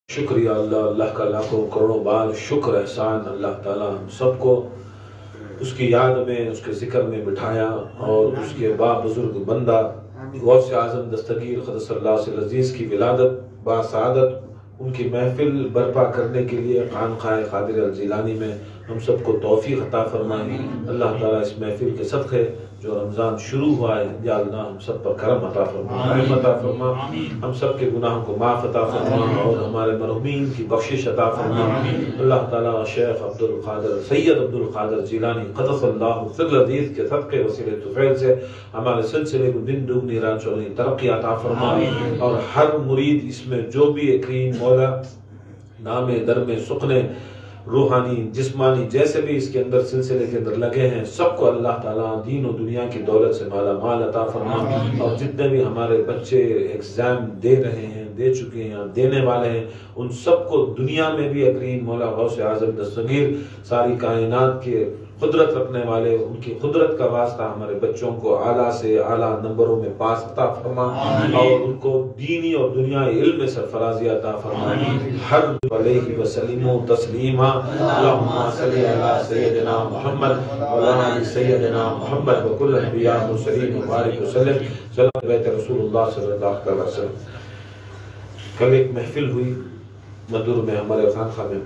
شکریہ اللہ، اللہ کا لاکھوں کروڑوں بار شکر احسان اللہ تعالیٰ ہم سب کو اس کی یاد میں، اس کے ذکر میں بٹھایا اور اس کے با بزرگ بندہ غوث اعظم دستگیر قدس اللہ سے عزیز کی ولادت با سعادت ان کی محفل برپا کرنے کے لیے خانقاہ قادر الجیلانی میں ہم سب کو توفیق عطا فرمائے۔ اللہ تعالیٰ اس محفل کے صدقے جو رمضان شروع ہوا ہے یا اللہ ہم سب پر کرم عطا فرما، رحم عطا فرما، ہم سب کے گناہوں کو معاف عطا فرما اور ہمارے مرحومین کی بخشش عطا فرما۔ اللہ تعالیٰ شیخ سید عبد القادر جیلانی قدس اللہ سر العزیز کے صدقے وسیلے طفیل سے ہمارے سلسلے کو دن دگنی رات چوگنی ترقی عطا فرما، اور ہر مرید اس میں جو بھی یقین مولا نام در میں سکھنے روحانی جسمانی جیسے بھی اس کے اندر سلسلے کے اندر لگے ہیں سب کو اللہ تعالیٰ دین و دنیا کی دولت سے مالا مال عطا فرما، اور جتنے بھی ہمارے بچے ایگزام دے رہے ہیں، دے چکے ہیں، دینے والے ہیں، ان سب کو دنیا میں بھی کریم مولا غوث اعظم دستگیر ساری کائنات کے قدرت رکھنے والے ان کی قدرت کا واسطہ ہمارے بچوں کو اعلیٰ سے اعلیٰ نمبروں میں پاس عطا فرما، اور ان کو دینی اور دنیائی علم میں سرفرازی عطا فرما۔ ہر علیہ وسلم تسلیما، اللہم صلی علی سیدنا محمد وعلی سیدنا محمد وکل انبیاء مرسلین مبارک وسلم صلی بیت رسول اللہ صلی اللہ علیہ وسلم۔ کل ایک محفل ہوئی مدور میں ہمارے خانقاہ میں،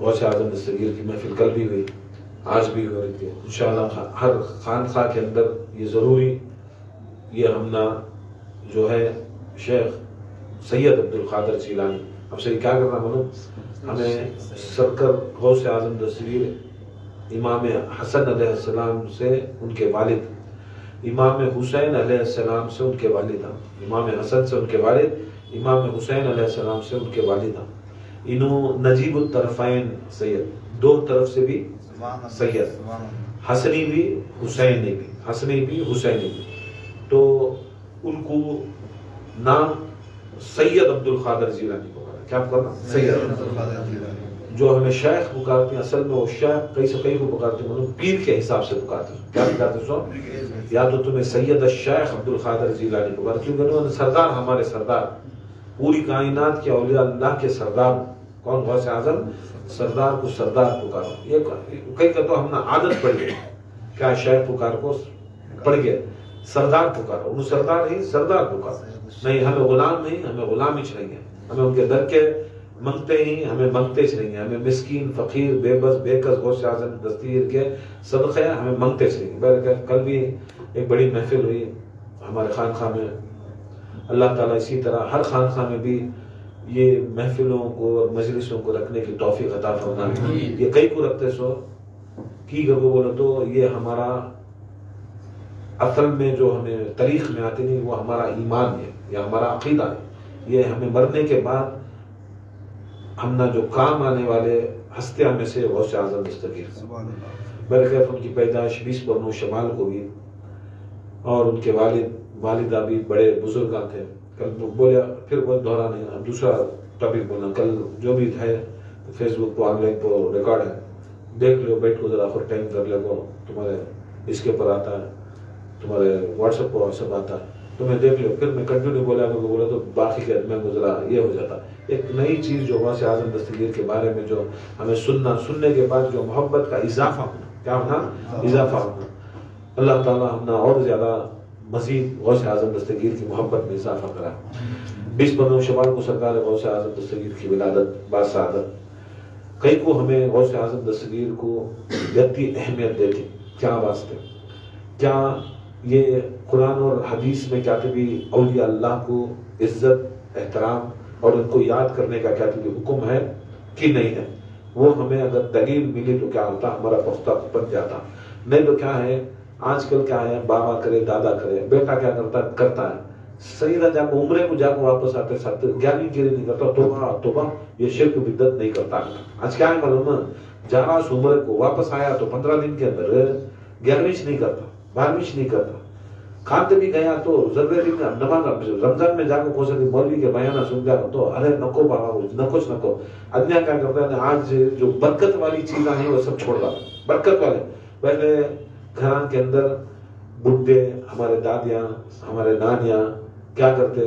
غوث اعظم دستگیر کی محفل کل بھی ہوئی، آج بھی ہو رہی تھی۔ انشاءاللہ ہر خانقاہ کے اندر یہ ضروری یہ ہمنا جو ہے شیخ سید عبد القادر جیلانی، اب سے کیا کرنا معلوم، ہمیں سرکر غوث اعظم دستگیر امام حسن علیہ السلام سے ان کے والد، امام حسین علیہ السلام سے ان کے والد، امام حسن سے ان کے والد، امام حسین علیہ السلام سے ان کے والد، انہوں نجیب الطرفین سید، دو طرف سے بھی سید، حسنی بھی حسینی بھی، حسنی بھی حسینی بھی، تو ان کو نام سید عبد القادر جیلانی پکارا، کیا پکارا؟ سید عبد القادر جیلانی، جو ہمیں شیخ پکارتے ہیں، اصل میں وہ شیخ کئی سے کئی کو پکارتے ہیں، پیر کے حساب سے پکارتے ہیں، کیا پکارتے سو؟ یا تو تمہیں سید الشیخ عبد القادر جیلانی پکارتے، کیونکہ انہوں نے سردار، ہمارے سردار، پوری کائنات کے اولیاء اللہ کے سردار، کون؟ غوث اعظم، سردار کو سردار پکارو، یہ کئی کا تو ہم نے عادت پڑ گئی، کیا شیخ پکار کو پڑ گیا، سردار پکارو، انہوں سردار نہیں سردار پکارو، نہیں ہمیں غلام نہیں، ہمیں غلام ہی چاہیے، ہمیں ان کے در کے منگتے ہی ہمیں منگتے چاہیے، ہمیں مسکین فقیر بے بس بے کس غوث اعظم دستگیر کے صدقے ہمیں منگتے چاہیے۔ کل بھی ایک بڑی محفل ہوئی ہمارے خانقاہ میں، اللہ تعالیٰ اسی طرح ہر خانقاہ میں بھی یہ محفلوں کو اور مجلسوں کو رکھنے کی توفیق عطا فرمائے۔ یہ کئی کو رکھتے سو کی گو بولو تو یہ ہمارا اصل میں جو ہمیں تاریخ میں آتے نہیں، وہ ہمارا ایمان ہے، یہ ہمارا عقیدہ ہے، یہ ہمیں مرنے کے بعد ہمنا جو کام آنے والے ہستیاں میں سے غوث اعظم دستگیر، برخلاف ان کی پیدائش 20 برنو شمال کو بھی، اور ان کے والدہ بھی بڑے بزرگاں تھے۔ کل بولیا پھر وہ دہرا نہیں، اب دوسرا ٹاپک بولنا، کل جو بھی ہے فیس بک پہ آن لائن پہ ریکارڈ ہے، دیکھ لو، بیٹھ کو ذرا خود ٹائم کر لے گو، تمہارے اس کے پر آتا ہے، تمہارے واٹس ایپ پر سب آتا ہے، تمہیں دیکھ لو، پھر میں کنٹینیو بولا تو باقی کے میں گزرا یہ ہو جاتا۔ ایک نئی چیز جو غوث اعظم دستگیر کے بارے میں جو ہمیں سننے کے بعد جو محبت کا اضافہ ہونا، کیا ہونا؟ اضافہ ہونا۔ اللہ تعالیٰ ہمنا اور زیادہ مزید غوث اعظم دستگیر کی محبت میں اضافہ کرا۔ 20 برنو شمال کو سرکار غوث اعظم دستگیر کی ولادت با سعادت، کئی کو ہمیں غوث اعظم دستگیر کو جتنی اہمیت دیتی، کیا واسطے؟ کیا یہ قرآن اور حدیث میں کیا بھی اولیاء اللہ کو عزت احترام اور ان کو یاد کرنے کا کیا بھی حکم ہے کہ نہیں ہے؟ وہ ہمیں اگر دلیل ملی تو کیا ہوتا، ہمارا پختہ بن جاتا، نہیں تو کیا ہے آج کل کیا ہے، بابا کرے دادا کرے، بیٹا کیا کرتا ہے، سیدہ جا کو عمرے کو جا کو واپس آتے ساتھ 11ویں گیری نہیں کرتا، توبہ یہ شرک بدعت نہیں کرتا۔ آج کیا ہے معلوم ہے، جا رہا اس عمرے کو واپس آیا تو 15 دن کے اندر 11ویں نہیں کرتا، 12ویں نہیں کرتا، کھانتے بھی گیا تو ضرورت نماز رمضان میں جا کو کھو سکتی مولوی کے بیانہ سن گیا تو ارے نکو بابا نکوش نکو، ادنیا کیا کرتا ہے آج جو برکت والی چیزیں ہیں وہ سب چھوڑ رہا، برکت والے پہلے گھران کے اندر بڈھے ہمارے دادیاں ہمارے نانیاں کیا کرتے،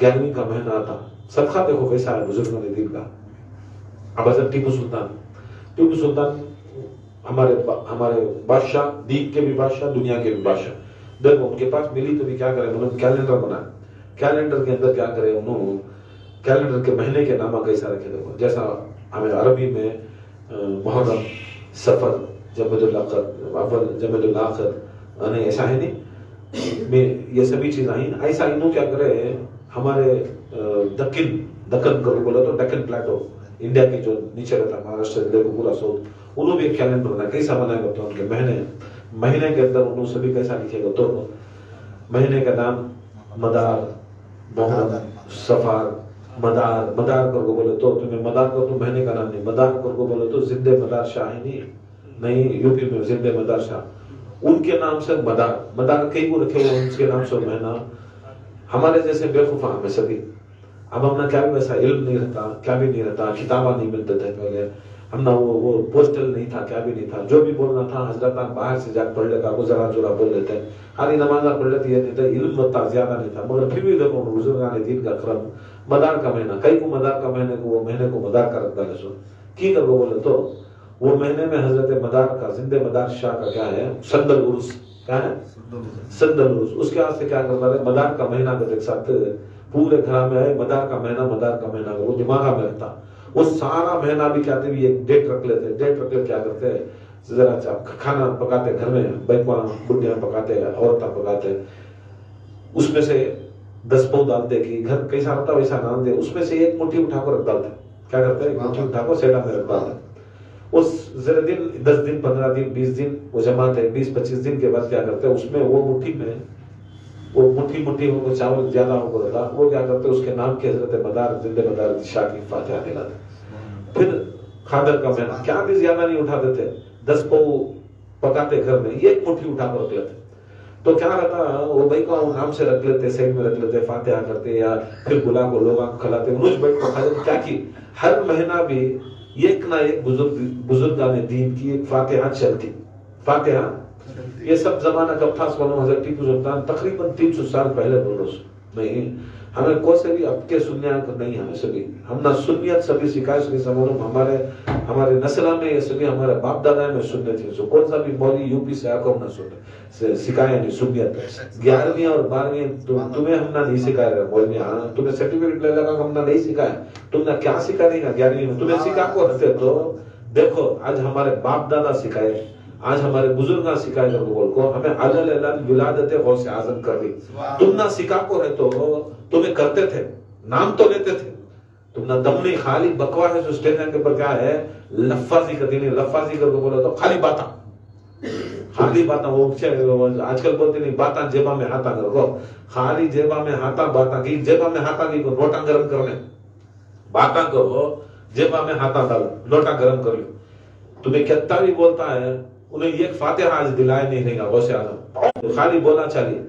11ویں کا مہینہ آتا صدقہ دیکھو کیسا ہے بزرگوں نے دین کا. اب حضرت ٹیپو سلطان ہمارے بادشاہ، دین کے بھی بادشاہ، دنیا کے بھی بادشاہ. دیکھو ان کے پاس ملی تو بھی کیا کرے، انہوں نے کیلنڈر بنایا. کیلنڈر کے اندر کیا کرے، انہوں کیلنڈر کے مہینے کے نامہ کیسا رکھے. دیکھو جیسا ہمیں عربی میں محرم، سفر، جماد الاخر، اول جماد الاخر، ایسا ہے نہیں، یہ سبھی چیز آئیں. ایسا انہوں کیا کرے، ہمارے دکن کو بولا تو ڈکن پلاٹو، انڈیا کی جو نیچے رہتا مہاراشٹر ضلع کو پورا سوت، انہوں بھی ایک کیلنڈر بنا. کیسا بنائے گا تو ان کے مہینے کے اندر انہوں سبھی کیسا لکھے گا. تو مہینے کا نام مدار، محرم، سفر، مدار کر کو بولے تو تمہیں مدار کر تو مہینے کا نام نہیں، مدار کر کو بولے تو زندے مدار شاہ ہی نہیں، یو پی میں زندے مدار شاہ، ان کے نام سے مدار کئی کو رکھے ہوئے ان کے نام سے مہینہ. ہمارے جیسے بیوقوف ہمیں سبھی، اب ہم نے کیا بھی ویسا علم نہیں رہتا، کیا بھی نہیں رہتا، کتابہ نہیں ملتے تھے پہلے، ہم نہ وہ پوسٹل نہیں تھا، کیا بھی نہیں تھا. جو بھی بولنا تھا حضرت باہر سے جا پڑھ لیتا، وہ ذرا جورا بول لیتے، خالی نمازہ پڑھ لیتی ہے، نہیں تھا علم اتنا زیادہ نہیں تھا. مگر پھر بھی دیکھو بزرگان دین کا کرم، مدار کا مہینہ، کئی کو مدار کا مہینے کو، وہ مہینے کو مدار کا رکھتا ہے. کی کر کو بولے تو وہ مہینے میں حضرت مدار کا، زندے مدار شاہ کا کیا ہے، سند العرس، کیا ہے سند العرس. اس کے واسطے کیا کرتا ہے، مدار کا مہینہ کا ایک ساتھ پورے گھر میں ہے، مدار کا مہینہ وہ دماغ میں رہتا. وہ سارا مہینہ بھی کہتے بھی ایک ڈیٹ رکھ لیتے، ڈیٹ رکھ لے کیا کرتے ذرا کھانا پکاتے گھر میں، بیکواں بڈیاں پکاتے، عورتیں پکاتے، اس میں سے 10 پاؤں ڈالتے کہ گھر کیسا ہوتا ویسا ڈال دے، اس میں سے ایک مٹھی اٹھا کر رکھ ڈالتے. کیا کرتے ہیں، مٹھی اٹھا کر سیڈا میں رکھ ڈالتے. اس ذرا دن 10 دن 15 دن 20 دن وہ جماعت ہے، 20-25 دن کے بعد کیا کرتے ہیں، اس میں وہ مٹھی میں وہ مٹھی ہو کو چاول زیادہ ہو رہتا، وہ کیا کرتے اس کے نام کے حضرت مدار، زندے مدار شاہ کی فاتحہ دلاتے. پھر خادر کا مہینہ کیا بھی زیادہ نہیں اٹھاتے تھے، 10 پاؤں پکاتے گھر میں، ایک مٹھی اٹھا کر رکھ لیتے. تو کیا رہتا، وہ بھائی کو نام سے رکھ لیتے، سائڈ میں رکھ لیتے، فاتحہ کرتے، یا پھر بلا کو لوگوں کو کھلاتے، روز بیٹھ کو کھاتے. کیا کی ہر مہینہ بھی ایک نہ ایک بزرگان دین کی ایک فاتحہ چلتی. فاتحہ یہ سب زمانہ کب تھا، حضرت ٹیپو سلطان تقریباً 300 سال پہلے بول رہا نہیں. ہمیں کوئی سے بھی اب کے سنیات نہیں، ہمیں سبھی ہم نہ سنیت سبھی سکھائے سکے سمجھو ہمارے نسلہ میں یہ سبھی ہمارے باپ دادا میں سننے تھے. سو کون سا بھی مولوی یو پی سے آ کر نہ سنے سکھائے نہیں سنیت. 11ویں اور 12ویں تمہیں ہم نہ نہیں سکھائے رہے مولوی، تمہیں سرٹیفکیٹ لے لگا ہم نہ نہیں سکھائے. تم نے کیا سکھا نہیں نا 11ویں میں، تمہیں سکھا کو رہتے. تو دیکھو آج ہمارے باپ دادا سکھائے، آج ہمارے بزرگاں سکھائے جب بول کو ہمیں علل ولادت غوث اعظم کر دی. تم نہ سکھا کو رہے تو تمہیں کرتے تھے، نام تو لیتے تھے، تم نہ دم نہیں، خالی بکوا ہے. جو اسٹیج کے اوپر کیا ہے، لفاظی کرتی نہیں، لفاظی کر کے بولو تو خالی باتاں، خالی باتاں. وہ آج کل بولتے نہیں باتاں جیبا میں ہاتھا کرو، خالی جیبا میں ہاتھا باتاں کی، جیبا میں ہاتھا کی نوٹاں گرم کرنے، باتاں کرو جیبا میں ہاتھا ڈالو، نوٹاں گرم کر لو. تمہیں کتنا بھی بولتا ہے، انہیں ایک فاتحہ آج دلائے نہیں رہے گا غوث اعظم. خالی بولا چالیے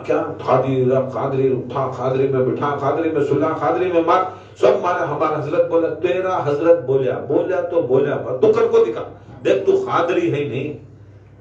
کیا خادری اٹھا، خادری میں بٹھا، خادری میں سلا، خادری میں مار، سب مارے. ہمارا حضرت بولا، تیرا حضرت بولیا تو کر کو دکھا. دیکھ تو خادری ہے نہیں،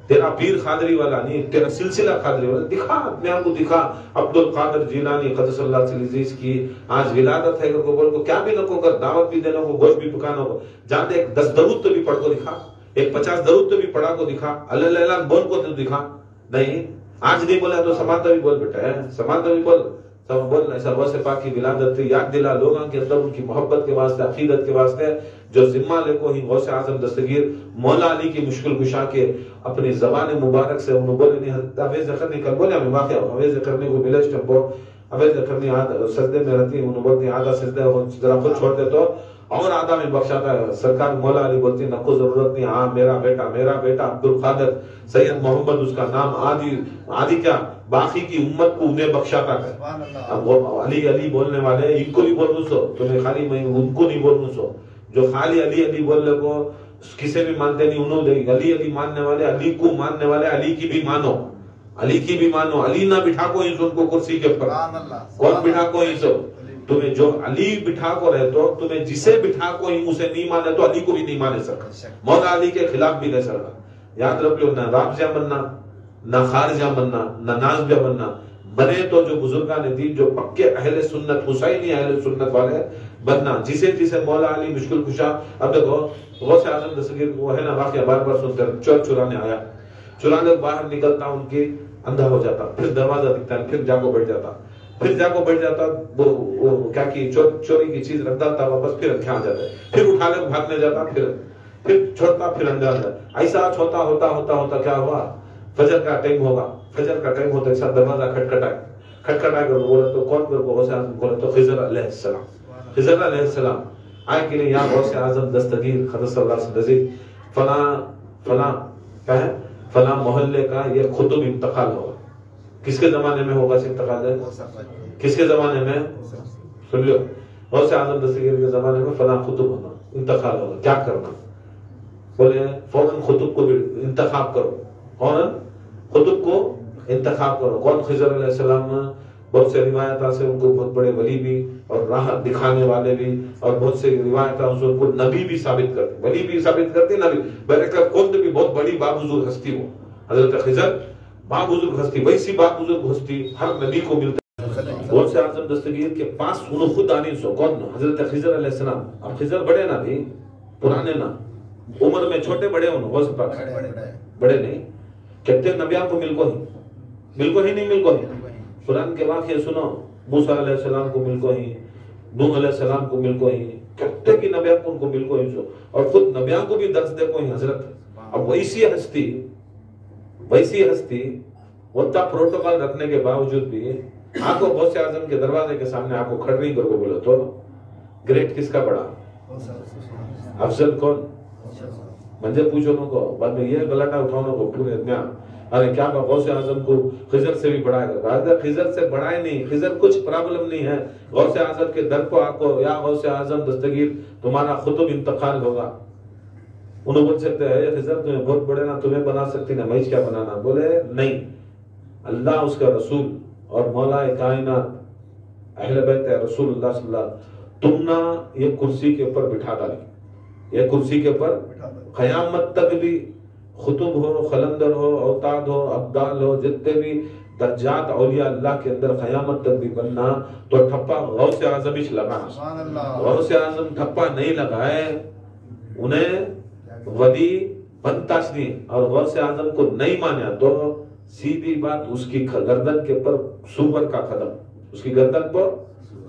تیرا پیر خادری والا نہیں، تیرا سلسلہ خادری والا، دکھا میں کو دکھا. عبد القادر جیلانی قدس اللہ عزیز کی آج ولادت ہے کو بول کو کیا بھی نہ کو کر، دعوت بھی دینا کو، گوشت بھی پکانا کو، جاتے ایک 10 درود تو بھی پڑھ کو دکھا، ایک 50 درود تو بھی پڑھا کو دکھا، اللہ اللہ بول کو تو دکھا. نہیں آج نہیں بولا تو سمانتا بھی بول بیٹا ہے، سمانتا بھی بول، سب بولنا. سرور سے پاک کی ولادت یاد دلا لوگوں کے اندر ان کی محبت کے واسطے، عقیدت کے واسطے، جو ذمہ لے کو ہی غوث اعظم دستگیر مولا علی کی مشکل کشا کے اپنی زبان مبارک سے انہوں بولے نہیں. حویز کرنے کل بولے ہمیں واقعہ حویز کرنے کو ملے اسٹمپو حویز کرنے سجدے میں رہتی، انہوں بولتی آدھا سجدہ ذرا خود چھوڑ دے تو اور آدھا میں بخشاتا ہے. سرکار مولا علی بولتی نہ کو ضرورت نہیں، ہاں میرا بیٹا عبد القادر سید محمد اس کا نام آدھی کیا باقی کی امت کو انہیں بخشاتا ہے. اب وہ علی بولنے والے ان کو بھی بولنے سو، تمہیں خالی میں ان کو نہیں بولنے سو. جو خالی علی بولنے کو کسے بھی مانتے نہیں، انہوں نے علی ماننے والے، علی کو ماننے والے، علی کی بھی مانو، علی کی بھی مانو. علی نہ بٹھا کو ان کو کرسی کے اوپر، کون بٹھا کو ان سو. تمہیں جو علی بٹھا کو رہے تو تمہیں جسے بٹھا کو ہی اسے نہیں مانے تو علی کو بھی نہیں مانے سکا، مولا علی کے خلاف بھی نہیں سکا. یاد رکھ لو، نہ رافضہ بننا، نہ خارجہ بننا، نہ نازبہ بننا. بنے تو جو بزرگان دین جو پکے اہل سنت حسینی اہل سنت والے بننا، جسے جسے مولا علی مشکل کشا. اب دیکھو غوث اعظم دستگیر وہ ہے نا واقعہ بار بار سنتے ہیں، چور چرانے آیا، چرانے باہر نکلتا ان کی اندھا ہو جاتا، پھر دروازہ دکھتا ہے، پھر جاگو بیٹھ جاتا، پھر جاگو بیٹھ جاتا، وہ کیا کی چوری کی چیز رکھ ڈالتا واپس، پھر انکھیں آ جاتا، پھر اٹھا لے بھاگنے جاتا، پھر چھوڑتا، پھر اندھا آتا. ایسا چھوٹا ہوتا ہوتا ہوتا کیا ہوا، فجر کا ٹائم ہوگا، فجر کا ٹائم ہوتا ایک ساتھ دروازہ کھٹکھٹائے کر بولا تو کون کر کو غوث اعظم بولا تو خضر علیہ السلام. خضر علیہ السلام آئے کہ نہیں، یا غوث اعظم دستگیر خضر صلی اللہ علیہ وسلم فلاں کیا ہے، فلاں محلے کا یہ خطب انتقال ہوگا. کس کے زمانے میں ہوگا اس انتقال ہے؟ کس کے زمانے میں؟ سن لو، غوث اعظم دستگیر کے زمانے میں فلاں خطب ہوگا، انتقال ہوگا. کیا کرنا؟ بولے فوراً خطب کو انتخاب کرو، فوراً خطب کو انتخاب کرو. کون؟ خضر علیہ السلام. بہت سے روایتوں سے ان کو بہت بڑے ولی بھی اور راہ دکھانے والے بھی، اور بہت سے روایتوں سے ان کو نبی بھی ثابت کرتے، ولی بھی ثابت کرتے، نبی بہرکہ کون بھی بہت بڑی بابزرگ ہستی ہو. حضرت خضر بابزرگ ہستی، ویسی بابزرگ ہستی ہر نبی کو ملتا ہے. غوث اعظم دستگیر کے پاس انہوں خود آنے سو کون؟ حضرت خضر علیہ السلام. اب خضر بڑے نہ بھی، پرانے نہ، عمر میں چھوٹے بڑے ہوں، غوث پاک بڑے نہیں. کہتے نبیان کو مل کو ہی. قرآن کے واقعے سنو، موسیٰ علیہ السلام کو مل کو ہی، نوح علیہ السلام کو مل کو ہی، کہتے کہ نبیان کو ان کو مل کو ہی سو، اور خود نبیان کو بھی درس دے کو ہی حضرت. اب ویسی ہستی وطا پروٹوکال رکھنے کے باوجود بھی آپ کو غوث اعظم کے دروازے کے سامنے آپ کو کھڑی کر کو بولو تو گریٹ کس کا بڑا؟ افضل کون؟ منجر پوچھو نو کو، بعد میں یہ گلاٹا اٹھاؤ کو پورے دنیا. ارے کیا غوث اعظم کو خضر سے بھی بڑھائے گا؟ خضر سے بڑھائے نہیں، خضر کچھ پرابلم نہیں ہے. غوث اعظم کے در کو آ کو، یا غوث اعظم دستگیر تمہارا خطب انتقال ہوگا. انہوں بول سکتے ہیں خضر تمہیں بہت بڑے نا، تمہیں بنا سکتی نا، میں کیا بنانا؟ بولے نہیں، اللہ اس کا رسول اور مولا کائنات اہل بیت رسول اللہ صلی اللہ علیہ وسلم تم نہ یہ کرسی کے اوپر بٹھا ڈالی، یہ کرسی کے اوپر قیامت تک بھی خطب ہو، خلندر ہو، اوتاد ہو، ابدال ہو، جتنے بھی درجات اولیاء اللہ کے اندر قیامت تک بھی بننا تو ٹھپا غوث اعظم ہی لگانا. غوث اعظم ٹھپا نہیں لگائے، انہیں ولی بنتا نہیں، اور غوث اعظم کو نہیں مانا تو سیدھی بات اس کی گردن کے پر سور کا قدم، اس کی گردن پر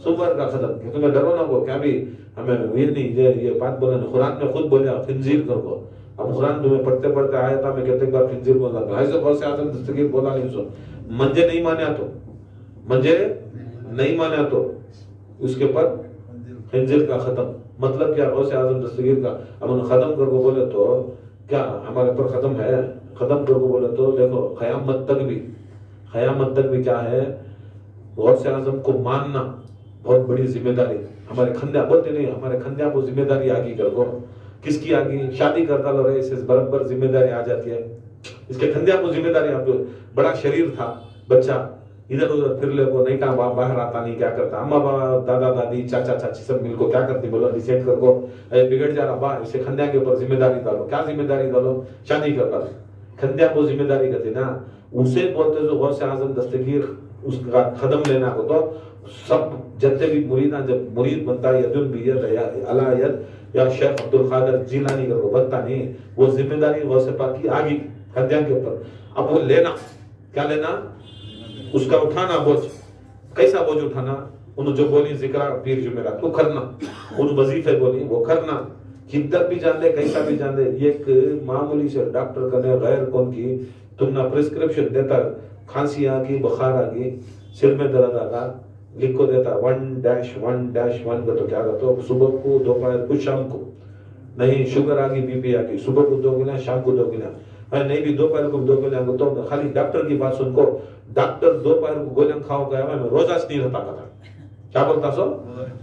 سور کا قدم. کہ تمہیں ڈرو نہ کو، کیا بھی ہمیں یہ نہیں، یہ بات بولے قرآن میں خود بولے خنزیر کر کو. اب قرآن تمہیں پڑھتے آیا تھا، میں کہتے ایک بار خنزیر بولا تھا، ایسے غوث اعظم دستگیر بولا نہیں سو. منجے نہیں مانا تو اس کے پر خنزیر کا ختم. مطلب کیا؟ غوث اعظم دستگیر کا اب انہیں ختم کر کو بولے تو کیا ہمارے پر ختم ہے؟ ختم کر کو بولے تو دیکھو قیامت تک بھی کیا ہے؟ غوث اعظم کو ماننا بہت بڑی ذمہ داری. ہمارے کھندیا بولتے نہیں، ہمارے کھندیا کو ذمہ داری آگی کر کو. کس کی آگی؟ شادی کرتا لو رہے، اس برابر ذمہ داری آ جاتی ہے. اس کے کھندیا کو ذمہ داری. آپ بڑا شریر تھا بچہ، ادھر ادھر پھر لے کو، نہیں کہا باہر آتا نہیں، کیا کرتا؟ اما بابا، دادا دادی، چاچا چاچی سب مل کو کیا کرتی؟ بولو ڈیسائیڈ کر کو بگڑ جا رہا با، اسے کھندیا کے اوپر ذمہ داری ڈالو. کیا ذمہ داری ڈالو؟ شادی کرتا. کھندیا کو ذمہ داری کرتی نا، اسے بولتے جو غوث اعظم دستگیر اس کا قدم لینا کو تو سب جتنے بھی مریداں جب مرید بنتا ہے یدن بید یا علایت یا شیخ عبدالقادر جیلانی کر کو بنتا نہیں، وہ ذمہ داری غوث پاک کی آگی کھندیا کے اوپر. اب وہ لینا، کیا لینا؟ اس کا اٹھانا بوجھ. کیسا بوجھ اٹھانا؟ انہوں جو بولی ذکرہ پیر جمعرات کو کرنا، انہوں وظیفے بولی وہ کرنا. کدھر بھی جان دے، کیسا بھی جان دے. ایک معمولی سے ڈاکٹر کرنے غیر کون کی تم نہ پرسکرپشن دیتا، کھانسی آ گئی، بخار آ گئی، سر میں درد آ گیا، لکھ کو دیتا 1-1-1 کا تو کیا کرتا؟ صبح کو، دوپہر کو، شام کو. نہیں شوگر آ گئی، بی پی آ گئی، صبح کو 2 گنا، شام کو 2 گنا. نہیں بھی دوپہر کو 2 گنا. تو خالی ڈاکٹر کی بات سن کو، ڈاکٹر دوپہر کو گولیاں کھاؤ گیا، میں روزہ نہیں رہتا تھا. کیا بولتا سو؟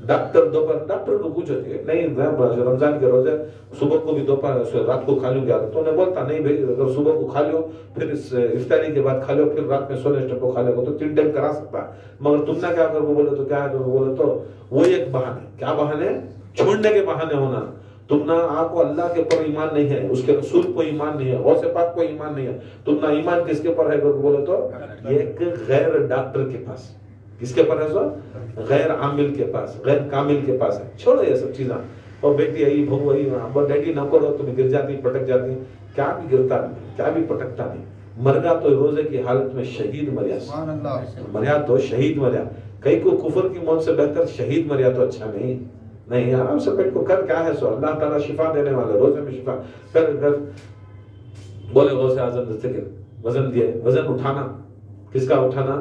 ڈاکٹر دوپہر، ڈاکٹر کو پوچھو نہیں میں رمضان کے روزے صبح کو بھی دوپہر رات کو کھا لوں گا، تو انہیں بولتا نہیں بھائی اگر صبح کو کھا لو، پھر افطاری کے بعد کھا لو، پھر رات میں سونے ٹائم کو کھا لو، تو 3 ٹائم کرا سکتا. مگر تم نے کیا کر بولے تو کیا ہے؟ بولے تو وہ ایک بہانے. کیا بہانے؟ چھوڑنے کے بہانے ہونا. تم نہ آپ کو اللہ کے پر ایمان نہیں ہے، اس کے رسول کو ایمان نہیں ہے، غوث پاک کو ایمان نہیں ہے، تم نہ ایمان کس کے پر ہے بولے تو یہ ایک غیر ڈاکٹر کے پاس، کس کے پر ہے سو غیر عامل کے پاس، غیر کامل کے پاس ہے. چھوڑو یہ سب چیزاں. اور بیٹی آئی بہو آئی ابا ڈیڈی نہ کرو تمہیں گر جاتی پٹک جاتی. کیا بھی گرتا نہیں، کیا بھی پٹکتا نہیں. مرگا تو روزے کی حالت میں شہید مریا، مریا تو شہید مریا. کئی کو کفر کی موت سے بہتر شہید مریا تو اچھا نہیں. نہیں آرام سے بیٹھ کو کر کیا ہے سو اللہ تعالیٰ شفا دینے والے، روزے میں شفا کر. بولے غوث اعظم دستگیر وزن دیے، وزن اٹھانا کس کا اٹھانا.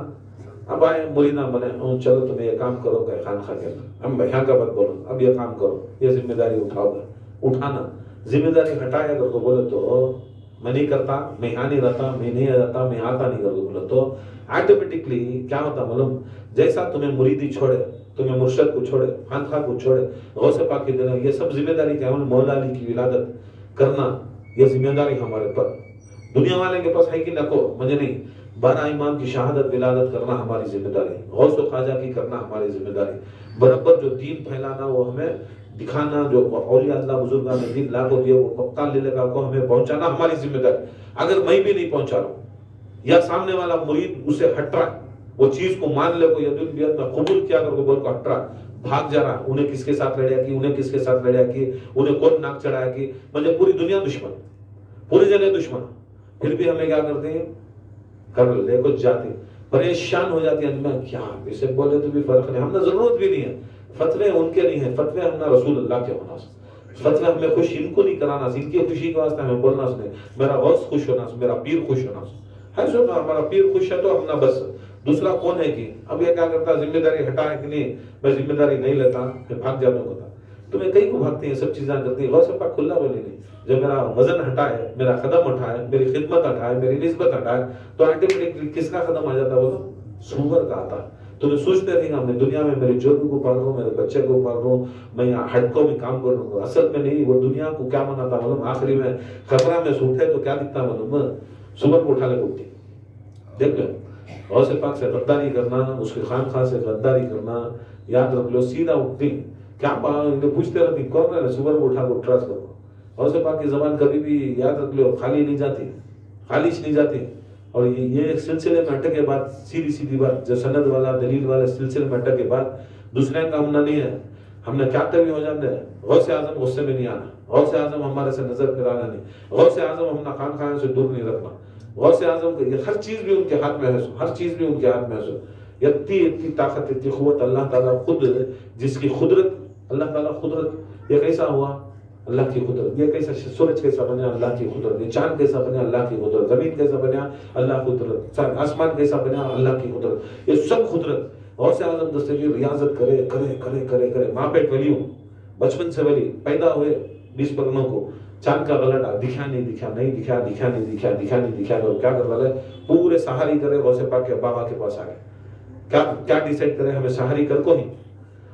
اب آئے مریدہ بنے، چلو تمہیں یہ کام کرو کہ خانخواہ کے اندر ہم یہاں کا بات بولو، اب یہ کام کرو، یہ ذمہ داری اٹھاؤ گا. اٹھانا ذمہ داری ہٹایا اگر کو بولے تو میں نہیں کرتا، میں یہاں نہیں رہتا، میں نہیں رہتا، میں آتا نہیں کر بولے تو آٹومیٹکلی کیا ہوتا معلوم. جیسا تمہیں مریدی چھوڑے، تمہیں مرشد کو چھوڑے، خانخواہ کو چھوڑے، غوث پاک کی دینا، یہ سب ذمہ داری کیا ہے. مولا علی کی ولادت کرنا یہ ذمہ داری ہمارے پر. دنیا والے کے پاس ہے کہ نہ کو مجھے نہیں. 12 امام کی شہادت ولادت کرنا ہماری ذمہ داری، غوث و خواجہ کی کرنا ہماری ذمہ داری. برابر جو دین پھیلانا وہ ہمیں دکھانا، جو اولیاء اللہ بزرگان نے دین لا کو دیا وہ کپتان لے لگا کو ہمیں پہنچانا ہماری ذمہ داری. اگر میں بھی نہیں پہنچا رہا ہوں یا سامنے والا مرید اسے ہٹ رہا، وہ چیز کو مان لے کو یدن بیت میں قبول کیا کر کو بول کو ہٹ رہا، بھاگ جا رہا، انہیں کس کے ساتھ لڑیا کی، انہیں کس کے ساتھ لڑیا کی، انہیں کون ناک چڑھایا کی، مجھے پوری دنیا دشمن، پوری جگہ دشمن. پھر بھی ہمیں کیا کرتے ہیں کر لے کچھ جاتے پریشان ہو جاتی ہیں. کیا اسے بولے تو بھی فرق نہیں، ہم نے ضرورت بھی نہیں ہے. فتوے ان کے نہیں ہیں، فتوے ہم نے رسول اللہ کے ہونا. فتوے ہمیں خوش ان کو نہیں کرانا، ان کی خوشی کے واسطے ہمیں بولنا سنے میرا غوث خوش ہونا، میرا پیر خوش ہونا ہے. سو ہمارا پیر خوش ہے تو ہم نہ بس دوسرا کون ہے کہ اب یہ کیا کرتا ذمہ داری ہٹائے کہ نہیں میں ذمہ داری نہیں لیتا، پھر بھاگ جاتا ہوتا. تو میں کئی کو بھاگتے ہیں، سب چیزیں کرتی ہیں. غوث پاک کھلا بولے نہیں، جب میرا وزن ہٹائے، میرا قدم ہٹائے، میری خدمت ہٹائے، میری نسبت ہٹائے تو آٹومیٹکلی کس کا قدم آ جاتا ہے؟ وہ سور کا آتا ہے. تو میں سوچتے رہی گا میں دنیا میں میری جوڑوں کو پال رہا ہوں، میرے بچے کو پال رہا ہوں، میں یہاں ہڈکوں میں کام کر رہا ہوں. اصل میں نہیں، وہ دنیا کو کیا مناتا معلوم. آخری میں خبرہ میں سوٹے تو کیا دکھتا معلوم، صبح کو اٹھا لے اٹھتی. دیکھ لو غوث پاک سے غداری کرنا، اس کے خانخواہ سے غداری کرنا، یاد رکھ لو سیدھا اٹھتی. کیا پوچھتے رہتی کون رہے، صبح کو اٹھا کو ٹرس کرو. غوث پاک کی زبان کبھی بھی یاد رکھ لو خالی نہیں جاتی، خالص نہیں جاتی. اور یہ ایک سلسلے میں اٹک کے بعد سیدھی سیدھی بات جو سند والا دلیل والے سلسلے میں اٹک کے بعد دوسرے کا ہم نہیں ہے. ہم نے کیا بھی ہو جاتے ہیں. غوث اعظم غصے میں نہیں آنا، غوث اعظم ہمارے سے نظر پھرانا نہیں، غوث اعظم ہم نے خانخواہ سے دور نہیں رکھنا. غوث اعظم کو ہر چیز بھی ان کے ہاتھ میں ہے، ہر چیز بھی ان کے ہاتھ میں ہے. اتنی طاقت، اتنی قوت اللہ تعالیٰ خود، جس کی قدرت اللہ تعالیٰ قدرت. یہ کیسا ہوا؟ اللہ کی قدرت. یہ کیسا سورج کیسا بنیا؟ اللہ کی قدرت. یہ چاند کیسا بنیا؟ اللہ کی قدرت. زمین کیسا بنیا؟ اللہ کی قدرت. آسمان کیسا بنیا؟ اللہ کی قدرت. یہ سب قدرت. غوث اعظم دستگیر ریاضت کرے کرے کرے کرے کرے. ماں پیٹ ولی ہوں، بچپن سے ولی، پیدا ہوئے 20 پرگنوں کو چاند کا غلط دکھا نہیں دکھا نہیں دکھا دکھا نہیں دکھا دکھا نہیں دکھا. کیا کر رہا ہے؟ پورے سہاری کرے غوث پاک کے بابا کے پاس آ گئے. کیا ڈیسائیڈ کرے ہمیں سہاری کر کو ہی.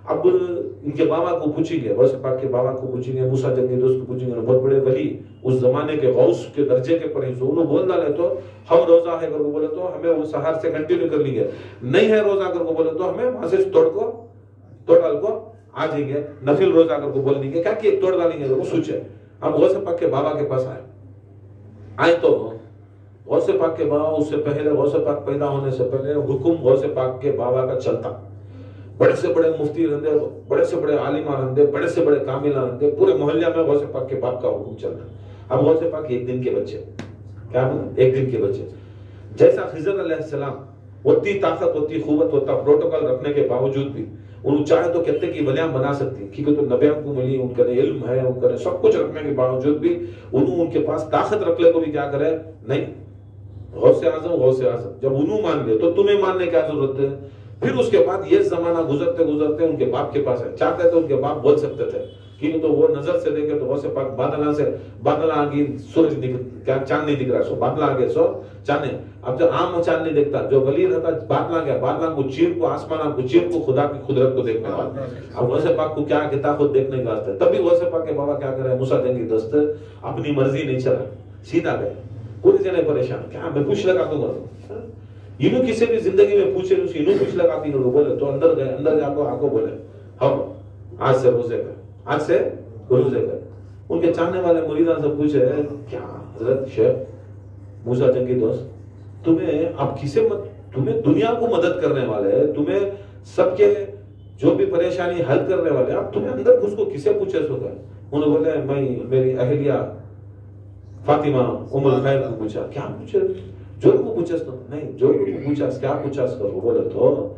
اب ان کے بابا کو پوچھیں گے، غوث پاک کے بابا کو پوچھیں گے، موسیٰ جنگی دوست کو پوچھیں گے، بہت بڑے ولی اس زمانے کے غوث کے درجے کے پڑھیں سو انہوں بول ڈالے تو ہم روزہ ہے اگر کو بولے تو ہمیں وہ سہار سے کنٹینیو کر لیں گے. نہیں ہے روزہ اگر کو بولے تو ہمیں وہاں سے توڑ ڈال کو آ جائیں گے. نفل روزہ اگر کو بول دیں گے کیا کہ توڑ ڈالیں گے. وہ سوچے ہم غوث پاک کے بابا کے پاس آئے تو غوث پاک کے بابا اس سے پہلے، غوث پاک پیدا ہونے سے پہلے حکم غوث پاک کے بابا کا چلتا. بڑے سے بڑے مفتی رہندے، بڑے سے بڑے عالمہ رہندے، بڑے سے بڑے کاملہ رہندے، پورے محلے میں غوث پاک کے باپ کا حکم چل رہا. اب غوث پاک ایک دن کے بچے، کیا بنا؟ ایک دن کے بچے. جیسا خضر علیہ السلام اتنی طاقت، اتنی قوت، اتنا پروٹوکول رکھنے کے باوجود بھی انہوں چاہے تو کہتے کی ولیاں بنا سکتی، کیونکہ تو نبیوں کو ملی، ان کا علم ہے، ان کا سب کچھ رکھنے کے باوجود بھی انہوں ان کے پاس طاقت رکھ لے کو بھی کیا کرے نہیں. غوث اعظم غوث اعظم جب انہوں مان لے تو تمہیں ماننے کیا ضرورت ہے. پھر اس کے بعد یہ زمانہ گزرتے گزرتے ان کے باپ کے پاس ہے. چاہتے تو ان کے باپ بول سکتے تھے، کیونکہ تو وہ نظر سے دیکھے تو غوث پاک بادل آ گئی، سورج کیا چاند نہیں دکھ رہا، سو بادل آ گئے سو چاند. اب جو عام چاند نہیں دیکھتا، جو ولی رہتا بادل آ گیا، بادل کو چیر کو، آسمان کو چیر کو، خدا کی قدرت کو دیکھنے والا. اب غوث پاک کو کیا کہتا خود دیکھنے کا واسطے. تبھی غوث پاک کے بابا کیا کرے، موسیٰ جنگی دست اپنی مرضی نہیں چلا، سیدھا گئے. پوری جنے پریشان، کیا میں پوچھ لگا دوں گا. انہوں کسی بھی زندگی میں پوچھے انہوں کچھ لگاتی انہوں بولے تو اندر گئے، اندر جا کو آکو بولے ہم آج سے روزے کر، آج سے روزے کر. ان کے چاہنے والے مریدان سے پوچھے کیا حضرت شیخ موسیٰ جنگی دوست تمہیں اب کسے تمہیں دنیا کو مدد کرنے والے تمہیں سب کے جو بھی پریشانی حل کرنے والے اب تمہیں اندر گھس کو کسے پوچھے سو گئے؟ انہوں نے بولے میں میری اہلیہ فاطمہ ام الخیر کو پوچھا. کیا پوچھے؟ جو کو پوچھا تو نہیں جو کو پوچھا کیا پوچھا اس کو بولے تو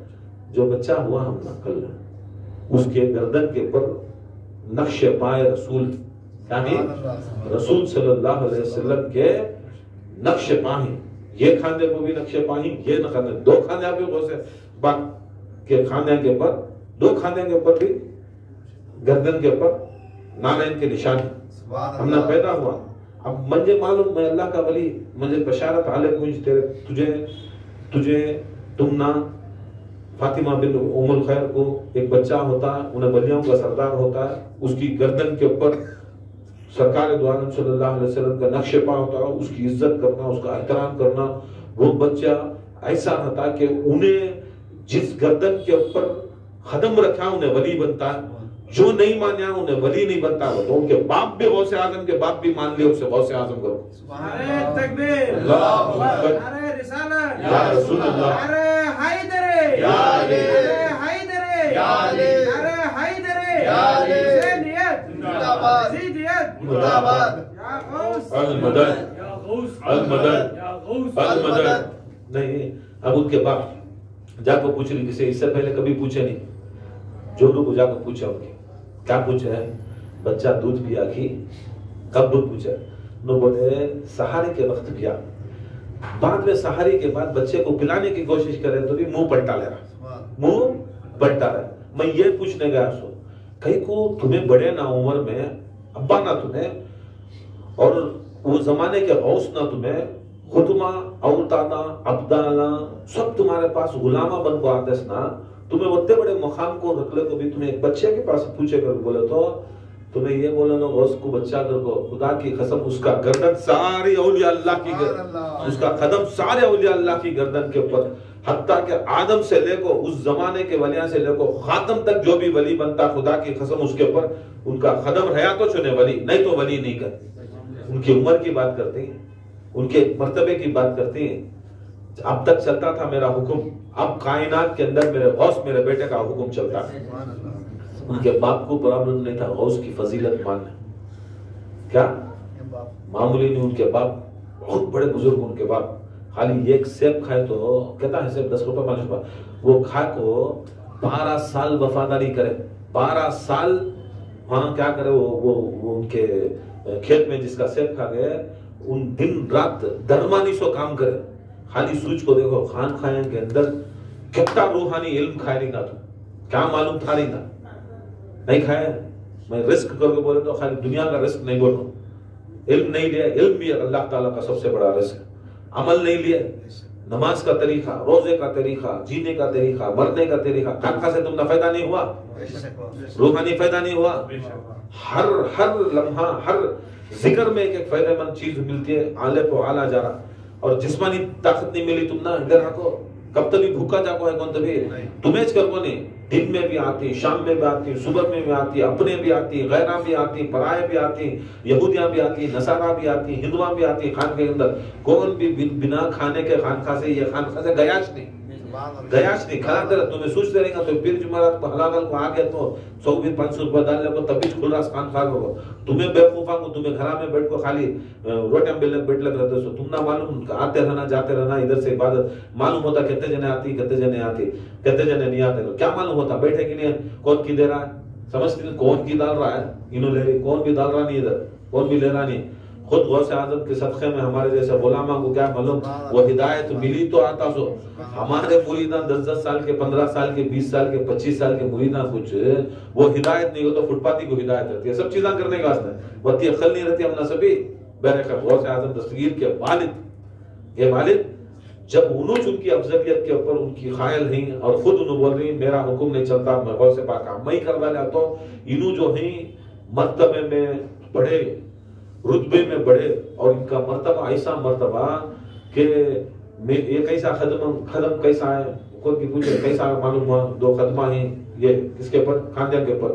جو بچہ ہوا ہم نہ کل اس کے گردن کے اوپر نقش پائے رسول یعنی رسول صلی اللہ علیہ وسلم کے نقش پائیں یہ کھانے کو بھی نقش پائیں یہ نہ کھانے دو کھانے بھی بہت سے باق کے کھانے کے اوپر دو کھانے کے اوپر بھی گردن کے اوپر نالین کے نشانی ہم نہ پیدا ہوا. اب مجھے معلوم میں اللہ کا ولی مجھے بشارت حالے کچھ تجھے تم نہ فاطمہ بن ام الخیر کو ایک بچہ ہوتا ہے انہیں ولیوں کا سردار ہوتا ہے اس کی گردن کے اوپر سرکار دو عالم صلی اللہ علیہ وسلم کا نقش پا ہوتا ہے اس کی عزت کرنا اس کا احترام کرنا. وہ بچہ ایسا رہتا کہ انہیں جس گردن کے اوپر قدم رکھا انہیں ولی بنتا ہے جو نہیں مانا انہیں ولی نہیں بنتا. تو ان کے باپ بھی غوث اعظم کے باپ بھی مان لے اسے غوث اعظم کرو. نعرہ تکبیر اللہ اکبر نعرہ رسالت یا رسول اللہ نعرہ حیدر یا علی نعرہ حیدر یا علی نعرہ حیدر یا علی حسینیت زندہ باد یزیدیت زندہ باد یا غوث المدد یا غوث المدد یا غوث المدد. نہیں اب ان کے باپ جا کو پوچھ رہی کسی اس سے پہلے کبھی پوچھے نہیں جوڑوں کو جا کو پوچھا ان کے کیا پوچھا ہے بچہ دودھ پیا کی کب دودھ پوچھا انہوں بولے سہارے کے وقت پیا. بعد میں سہارے کے بعد بچے کو پلانے کی کوشش کرے تو بھی منہ پلٹا لے رہا منہ پلٹا رہا. میں یہ پوچھنے گیا سو کہیں کو تمہیں بڑے نا عمر میں ابا نہ تمہیں اور وہ زمانے کے غوث نہ تمہیں خدمہ اوتانا عبدالہ سب تمہارے پاس غلامہ بن کو آتے نا تمہیں اتنے بڑے مقام کو رکھ لے تو بھی تمہیں ایک بچے کے پاس پوچھے کر بولے تو تمہیں یہ بولے نا غوث کو بچہ کر کو خدا کی قسم اس کا گردن ساری اولیاء اللہ کی اس کا قدم سارے اولیاء اللہ کی گردن کے اوپر حتیٰ کہ آدم سے لے کو اس زمانے کے ولیاں سے لے کو خاتم تک جو بھی ولی بنتا خدا کی قسم اس کے اوپر ان کا قدم رہا تو چنے ولی نہیں تو ولی نہیں کرتے. ان کی عمر کی بات کرتے ہیں ان کے مرتبے کی بات کرتے ہیں. اب تک چلتا تھا میرا حکم اب کائنات کے اندر میرے غوث میرے بیٹے کا حکم چلتا ہے. ان کے باپ کو پرابلم نہیں تھا غوث کی فضیلت ماننا کیا معمولی نہیں. ان کے باپ بہت بڑے بزرگ ان کے باپ خالی ایک سیب کھائے تو کہتا ہے سیب 10 روپے 5 روپے وہ کھا کو 12 سال وفاداری کرے 12 سال وہاں کیا کرے وہ ان کے کھیت میں جس کا سیب کھا گئے ان دن رات درمانی سو کام کرے. خالی سوچ کو دیکھو خان خائن کے اندر کتنا روحانی علم کھائے نہیں تھا تو کیا معلوم تھا نہیں تھا نہیں کھایا. میں رزق کر کے بولے تو خالی دنیا کا رزق نہیں بول رہا ہوں علم نہیں لیا. علم بھی اللہ تعالیٰ کا سب سے بڑا رزق. عمل نہیں لیا نماز کا طریقہ روزے کا طریقہ جینے کا طریقہ مرنے کا طریقہ خانقاہ سے تم نہ فائدہ نہیں ہوا روحانی فائدہ نہیں ہوا. ہر لمحہ ہر ذکر میں ایک فائدہ مند چیز ملتی ہے اعلیٰ کو اعلیٰ جا رہا. اور جسمانی طاقت نہیں ملی تم نہ ادھر رکھو کب تک بھی بھوکا جاکو ہے کون تبھی تمہیں کر کو نہیں. دن میں بھی آتی شام میں بھی آتی صبح میں بھی آتی اپنے بھی آتی غیرہ بھی آتی پرائے بھی آتی یہودیاں بھی آتی نصارہ بھی آتی ہندوان بھی آتی. خان کے اندر کون بھی بنا کھانے کے خانقاہ سے یہ خانقاہ سے گیاش نہیں کھانا دے رہا. تمہیں سوچتے رہیں گا تو پیر جمعرات کو حلال کو آگیا تو 100-500 روپے ڈال لے کو تب بھی کھل رہا خانقاہ کو. تمہیں بیوقوفاں کو تمہیں گھر میں بیٹھ کو خالی روٹیاں بیٹھ لگ رہتے سو تم نہ معلوم آتے رہنا جاتے رہنا ادھر سے عبادت معلوم ہوتا کتنے جنے آتی کتنے جنے آتی کتنے جنے نہیں آتے. کیا معلوم ہوتا بیٹھے کہ نہیں کون کی دے رہا ہے سمجھتے ہیں کون کی ڈال رہا ہے انہوں لے رہی کون بھی ڈال رہا نہیں ادھر کون بھی لے رہا نہیں. خود غوث اعظم کے صدقے میں ہمارے جیسے غلامہ کو کیا معلوم وہ ہدایت ملی تو آتا سو. ہمارے مریدان 10 سال کے 15 سال کے 20 سال کے 25 سال کے مریدان کچھ وہ ہدایت نہیں ہو تو فٹ پاتی کو ہدایت رہتی ہے سب چیزیں کرنے کا واسطے وقتی عقل نہیں رہتی ہم نہ سبھی بہرحال غوث اعظم دستگیر کے والد یہ والد جب انہوں ان کی افضلیت کے اوپر ان کی خائل ہیں اور خود انہوں بول رہی میرا حکم نہیں چلتا میں غوث پاک میں ہی کروا لیتا ہوں. انہوں جو ہیں مرتبے میں بڑے رتبے میں بڑے اور ان کا مرتبہ ایسا مرتبہ کہ یہ کیسا خدم کیسا ہے کوئی کی پوچھے کیسا معلوم ہوا 2 خدمہ ہیں یہ کس کے اوپر خاندان کے اوپر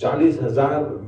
40,000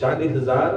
40,000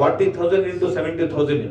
40,000 into 70,000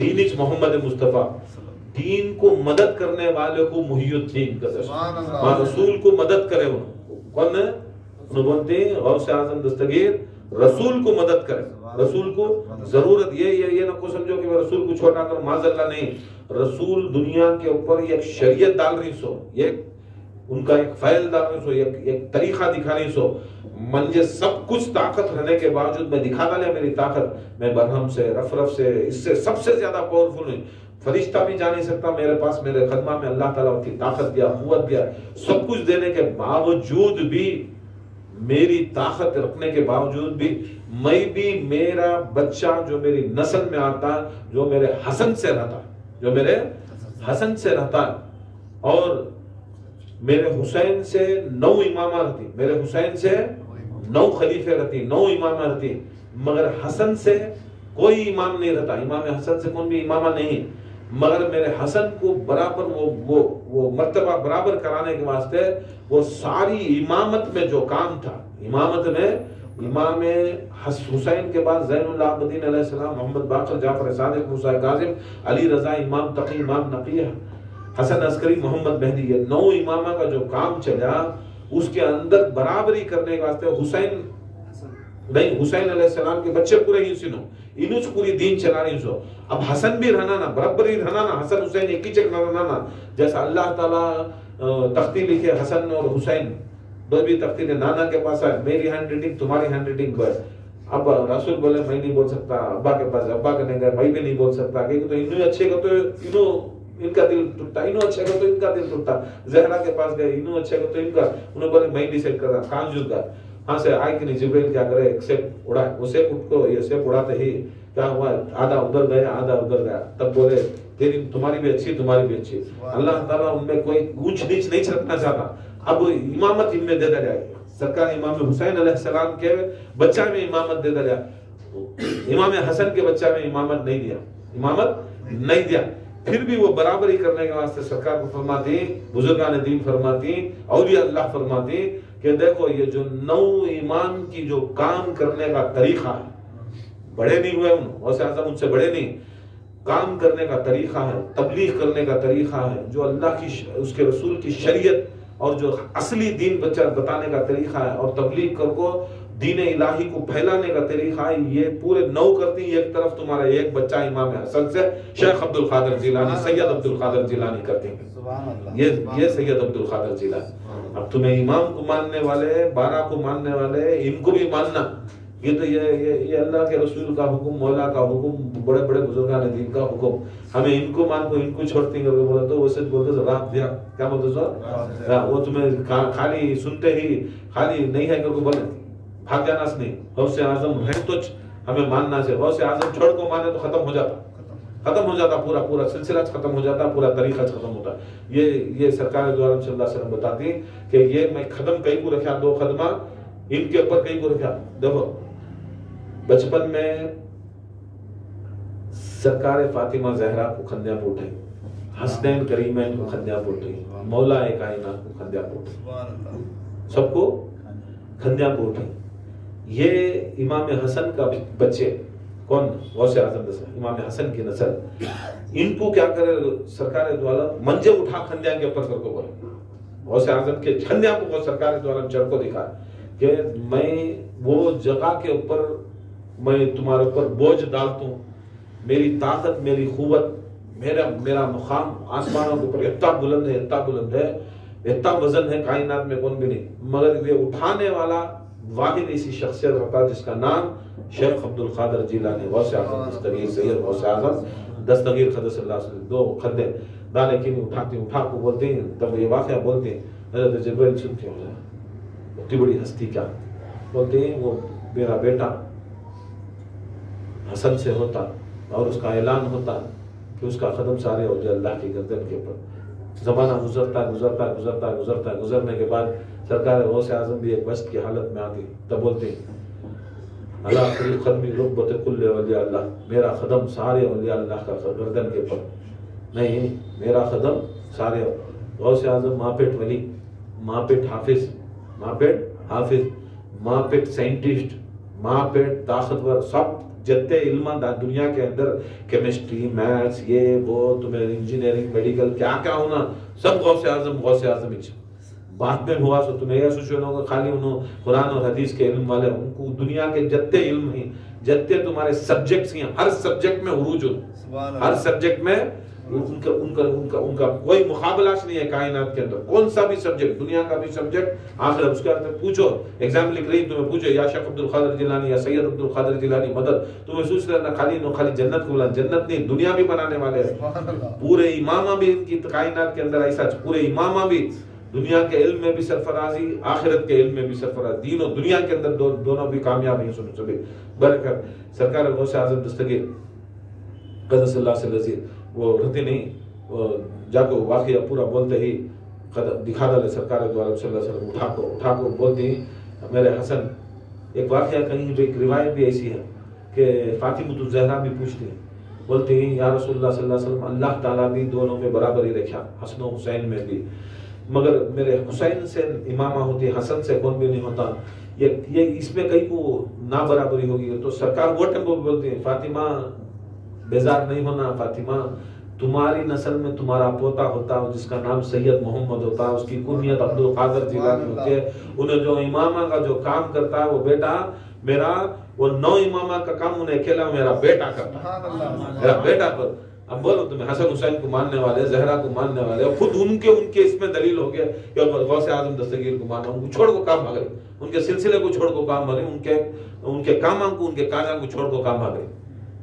دین اچ محمد مصطفیٰ، دین کو مدد کرنے والے کو محی الدین کا درجہ، رسول کو مدد کرے کون ہے؟ انہوں بولتے ہیں غوث اعظم دستگیر رسول کو مدد کرے، رسول کو ضرورت یہ نہ کو سمجھو کہ رسول کو چھوٹا کر معاذ اللہ، نہیں، رسول دنیا کے اوپر ایک شریعت ڈال رہی سو، ایک ان کا ایک فعل ڈال رہی سو، ایک طریقہ دکھا رہی سو، منجے سب کچھ طاقت رہنے کے باوجود میں دکھا ڈالے میری طاقت، میں برہم سے رف سے اس سے سب سے زیادہ پاورفل ہوں، فرشتہ بھی جا نہیں سکتا میرے پاس، میرے خدمہ میں اللہ تعالیٰ کی طاقت دیا، قوت دیا، سب کچھ دینے کے باوجود بھی، میری طاقت رکھنے کے باوجود بھی، میں بھی میرا بچہ جو میری نسل میں آتا، جو میرے حسن سے رہتا، جو میرے حسن سے رہتا، اور میرے حسین سے 9 امامہ رہتی، میرے حسین سے 9 خلیفے رہتی، 9 امامہ رہتی، مگر حسن سے کوئی امام نہیں رہتا، امام حسن سے کوئی بھی امامہ نہیں، مگر میرے حسن کو برابر وہ مرتبہ برابر کرانے کے واسطے وہ ساری امامت میں جو کام تھا، امامت میں امام حسین کے بعد زین العابدین علیہ السلام، محمد باقر، جعفر صادق، موسیٰ کاظم، علی رضا، امام تقی، امام نقی، حسن عسکری، محمد مہدی، یہ 9 امامہ کا جو کام چلا، اس کے اندر برابری کرنے کے واسطے حسین علیہ السلام کے بچے پورے ہی سنو، انہوں سے پوری دین چلا رہی سو، اب حسن بھی رہنا نا، برابر ہی رہنا نا، حسن حسین ایک ہی چکر رہنا نا، جیسا اللہ تعالیٰ تختی لکھے حسن اور حسین، دو بھی تختی نے نانا کے پاس آئے، میری ہینڈ رائٹنگ تمہاری ہینڈ رائٹنگ پر، اب رسول بولے میں نہیں بول سکتا، ابا کے پاس، ابا کہنے گئے میں بھی نہیں بول سکتا، کیونکہ تو انہوں اچھے کا تو انہوں ان کا دل ٹوٹتا، انہوں اچھے کا تو ان کا دل ٹوٹتا، زہرا کے پاس گئے، انہوں اچھے کا تو ان کا، انہوں بولے میں ڈیسائیڈ کر رہا، کہاں جھوٹ گا، ہاں سے آئے کہ نہیں، جبریل کیا کرے، ایک سیپ اڑا، وہ سیپ اٹھ کو، یہ سیپ اڑاتے ہی کیا ہوا، آدھا ادھر گیا، آدھا ادھر گیا، تب بولے تیری تمہاری بھی اچھی، تمہاری بھی اچھی، اللہ تعالیٰ ان میں کوئی اونچ نیچ نہیں رکھنا چاہتا، اب امامت ان میں دے دیا جائے، سرکار امام حسین علیہ السلام کے بچہ میں امامت دے دیا، امام حسن کے بچہ میں امامت نہیں دیا، امامت نہیں دیا، پھر بھی وہ برابری کرنے کے واسطے سرکار کو فرماتی، بزرگان دین فرماتی، اولیاء اللہ فرماتی کہ دیکھو یہ جو 9 امام کی جو کام کرنے کا طریقہ ہے، بڑے نہیں ہوئے غوث اعظم ان سے بڑے نہیں، کام کرنے کا طریقہ ہے، تبلیغ کرنے کا طریقہ ہے، جو اللہ کی اس کے رسول کی شریعت اور جو اصلی دین بتانے کا طریقہ ہے، اور تبلیغ کر کو دین الہی کو پھیلانے کا طریقہ ہے، یہ پورے 9 کرتی، ایک طرف تمہارا ایک بچہ امام حسن سے شیخ عبد القادر جیلانی، سید عبد القادر جیلانی کرتے ہیں، یہ سید عبد القادر جیلانی، اب تمہیں امام کو ماننے والے، 12 کو ماننے والے، ان کو بھی ماننا، یہ تو یہ اللہ کے رسول کا حکم، مولا کا حکم، بڑے بڑے بزرگان دین کا حکم، ہمیں ان کو مان کو ان کو چھوڑتے ہیں، بولا تو وہ سچ بولتے رات دیا، کیا بولتے سو، وہ تمہیں خالی سنتے ہی خالی نہیں ہے کہ بولے بھاگ جانا سے نہیں، غوث اعظم ہے تو ہمیں ماننا سے، غوث اعظم چھوڑ کو مانے تو ختم ہو جاتا، پورا سلسلہ ختم ہو جاتا، پورا طریقہ ختم ہوتا، یہ سرکار دو عالم صلی اللہ علیہ وسلم بتاتی کہ یہ میں قدم کئی کو رکھا، 2 قدمہ ان کے اوپر کئی کو رکھا، دیکھو بچپن میں سرکار فاطمہ زہرا کو خندیاں پوٹے، حسنین کریمین کو خندیاں پوٹے، مولا کائنات کو خندیاں پوٹے، سب کو خندیاں پوٹے، یہ امام حسن کا بچے کون، غوث اعظم امام حسن کی نسل، ان کو کیا کرے سرکار دو عالم منجے اٹھا خندیاں کے اوپر کر کو بولے، غوث اعظم کے خندیاں کو سرکار دو عالم چڑھ کو دکھا کہ میں وہ جگہ کے اوپر میں تمہارے اوپر بوجھ ڈالتا ہوں، میری طاقت، میری قوت، میرا مقام آسمانوں کے اوپر اتنا بلند ہے، اتنا وزن ہے، کائنات میں کون بھی نہیں، مگر یہ اٹھانے والا واحد ایسی شخصیت رہتا جس کا نام شیخ عبد القادر جیلانی، غوث اعظم دستگیر، سید غوث اعظم دستگیر قدس اللہ صلی اللہ علیہ وسلم، 2 خندے دانے کی اٹھا کو بولتے ہیں، تب یہ واقعہ بولتے ہیں، حضرت جبریل سنتے ہو جائے، اتنی بڑی ہستی کیا بولتے ہیں، وہ میرا بیٹا حسن سے ہوتا، اور اس کا اعلان ہوتا کہ اس کا قدم سارے اولیاء اللہ کی گردن کے اوپر، زمانہ گزرنے کے بعد سرکار غوث اعظم بھی ایک وسط کی حالت میں آتی، تب بولتے ہیں اللہ کل قدمی ربت کل اولیاء اللہ، میرا قدم سارے اولیاء اللہ کا گردن کے اوپر نہیں، میرا قدم سارے، غوث اعظم ماں پیٹ ولی، ماں پیٹ حافظ، ماں پیٹ سائنٹسٹ، ماں پیٹ طاقتور، سب جتنے علم دنیا کے اندر کیمسٹری میتھس یہ وہ تمہیں انجینئرنگ میڈیکل کیا کیا ہونا سب غوث اعظم بعد میں ہوا سو تمہیں یہ سوچو ہوگا خالی انہوں قرآن اور حدیث کے علم والے ان کو دنیا کے جتنے علم ہیں جتنے تمہارے سبجیکٹس ہیں ہر سبجیکٹ میں عروج ہو ہر سبجیکٹ میں ان کا کوئی مقابلہ نہیں ہے کائنات کے اندر کون سا بھی سبجیکٹ دنیا کا بھی سبجیکٹ آخر اس کے بعد پوچھو ایگزام لکھ رہی تمہیں پوچھو یا شیخ عبد القادر جیلانی یا سید عبد القادر جیلانی مدد تمہیں محسوس کرنا خالی جنت کو بلا جنت نہیں دنیا بھی بنانے والے ہیں پورے امامہ بھی ان کی کائنات کے اندر ایسا پورے امامہ بھی دنیا کے علم میں بھی سرفرازی آخرت کے علم میں بھی سرفرازی دین و دنیا کے اندر دونوں بھی کامیاب ہیں سنو سبھی برکت سرکار غوث اعظم دستگیر قدس اللہ سے لذیر وہ رہتے نہیں جا کو واقعہ پورا بولتے ہی دکھا ڈالے سرکار دو عالم صلی اللہ علیہ وسلم اٹھا کو بولتے ہی میرے حسن ایک واقعہ کہیں بھی ایک روایت بھی ایسی ہے کہ فاطمہ الزہرا بھی پوچھتی ہیں بولتے ہیں یا رسول اللہ صلی اللہ علیہ وسلم اللہ تعالیٰ بھی دونوں میں برابر ہی رکھا حسن و حسین میں بھی مگر میرے حسین سے امامہ ہوتی حسن سے کون بھی نہیں ہوتا یہ اس میں کہیں کو نا برابری ہوگی تو سرکار وہ ٹائم بولتی ہیں فاطمہ بیزار نہیں ہونا فاطمہ تمہاری نسل میں تمہارا پوتا ہوتا جس کا نام سید محمد ہوتا اس کی کنیت عبد القادر جیلانی ہوتی ہے انہیں جو امامہ کا جو کام کرتا ہے وہ بیٹا میرا وہ 9 امامہ کا کام انہیں اکیلا میرا بیٹا کرتا میرا بیٹا پر اب بولو تمہیں حسن حسین کو ماننے والے زہرا کو ماننے والے خود ان کے اس میں دلیل ہو گیا کہ غوث اعظم دستگیر کو مانا ان کو چھوڑ کو کام بھاگ رہے ان کے سلسلے کو چھوڑ کو کام بھاگ رہے ان کے کاموں کو ان کے کاجوں کو چھوڑ کو کام بھاگ رہے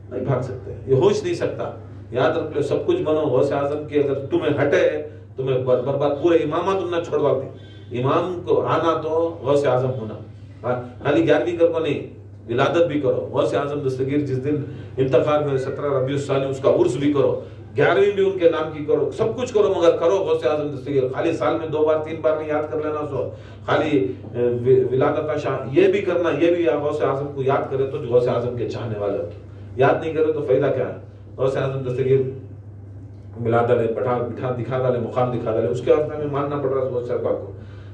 نہیں بھاگ سکتے یہ ہوش نہیں سکتا یاد رکھ لو سب کچھ بنو غوث اعظم کی اگر تمہیں ہٹے تمہیں برباد پورے امامہ تم نہ چھوڑوا دے امام کو آنا تو غوث اعظم ہونا خالی 11ویں کر کو نہیں ولادت بھی کرو غوث اعظم دستگیر جس دن انتقال میں 17 ربیع الثانی اس کا عرس بھی کرو 11ویں بھی ان کے نام کی کرو سب کچھ کرو مگر کرو غوث اعظم دستگیر خالی سال میں 2 بار 3 بار نہیں یاد کر لینا سو خالی ولادت شاہ یہ بھی کرنا یہ بھی غوث اعظم کو یاد کرے تو غوث اعظم کے چاہنے والے ہو یاد نہیں کرے تو فائدہ کیا ہے غوث اعظم دستگیر ملا ڈالے بٹھا دکھا ڈالے مقام دکھا ڈالے اس کے واسطے میں ماننا پڑ رہا ہے غوث صاحب کو